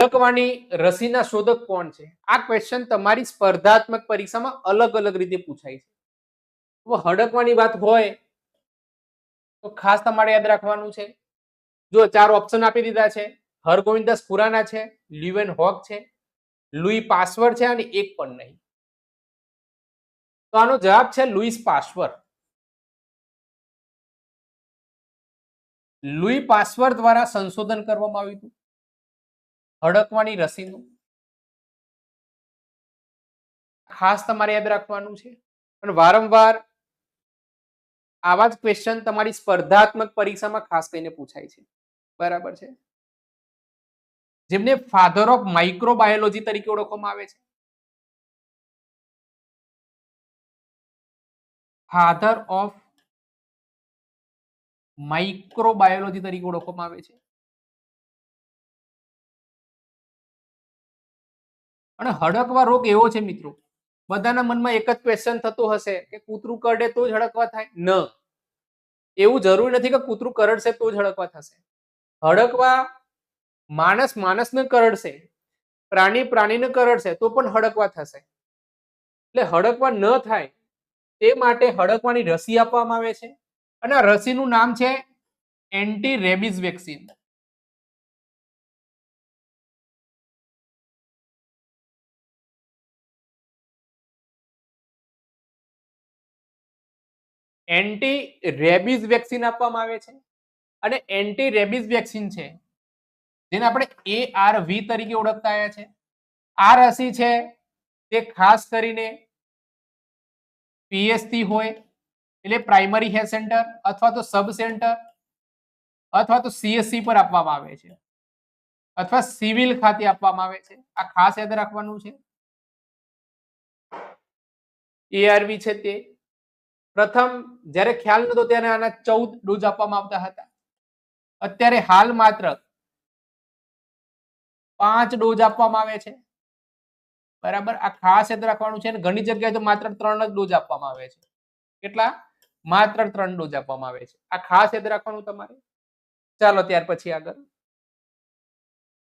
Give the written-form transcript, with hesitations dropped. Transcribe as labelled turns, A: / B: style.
A: હડકવાની રસીના શોધક કોણ છે? આ ક્વેશ્ચન તમારી સ્પર્ધાત્મક પરીક્ષામાં અલગ અલગ રીતે પૂછાય છે. તો હડકવાની વાત હોય તો ખાસ તમારે યાદ રાખવાનું છે. જો 4 ઓપ્શન આપી દીધા છે. હરગોવિંદાસ ખુરાના છે, લ્યુએન હોક છે, લુઈ પાસવર છે અને એક પણ નહીં. તો આનો જવાબ છે લુઈસ પાસવર. લુઈ પાસવર દ્વારા સંશોધન કરવામાં આવ્યું હતું હડકવાની રસીનું. ખાસ તમારે યાદ રાખવાનું છે. અને વારંવાર આવા જ ક્વેશ્ચન તમારી સ્પર્ધાત્મક પરીક્ષામાં ખાસ કરીને પૂછાય છે. બરાબર છે. જેમને ફાધર ઓફ માઇક્રોબાયોલોજી તરીકે ઓળખવામાં આવે છે. ફાધર ઓફ માઇક્રોબાયોલોજી તરીકે ઓળખવામાં આવે છે. અને હડકવા રોગ એવો છે મિત્રો, બધાના મનમાં એક જ ક્વેશ્ચન થતો હશે કે કૂતરું કરડે તો જ હડકવા થાય. ન, એવું જરૂરી નથી કે કૂતરું કરડશે તો જ હડકવા થશે. હડકવા માણસ માણસને કરડશે, પ્રાણી પ્રાણીને કરડશે તો પણ હડકવા થશે. એટલે હડકવા ન થાય તે માટે હડકવાની રસી આપવામાં આવે છે. અને આ રસીનું નામ છે એન્ટી રેબિઝ વેક્સિન. એન્ટી રેબિઝ વેક્સિન આપવામાં આવે છે. અને એન્ટી રેબિઝ વેક્સિન છે જેને આપણે ARV તરીકે ઓળખતા આવ્યા છે. આ રસી છે તે ખાસ કરીને PHC હોય એટલે પ્રાઇમરી હેલ્થ સેન્ટર અથવા તો સબ સેન્ટર અથવા તો CHC પર આપવામાં આવે છે અથવા સિવિલ ખાતે આપવામાં આવે છે. આ ખાસ યાદ રાખવાનું છે. ARV છે તે પ્રથમ જ્યારે ખ્યાલ નતો ત્યારે આના 14 ડોઝ આપવામાં આવતા હતા. અત્યારે હાલ માત્ર 5 ડોઝ આપવામાં આવે છે. બરાબર, આ ખાસ યાદ રાખવાનું છે. ઘણી જગ્યાએ તો માત્ર 3 જ ડોઝ આપવામાં આવે છે. કેટલા? માત્ર 3 ડોઝ આપવામાં આવે છે. આ ખાસ યાદ રાખવાનું તમારે. ચાલો ત્યાર પછી આગળ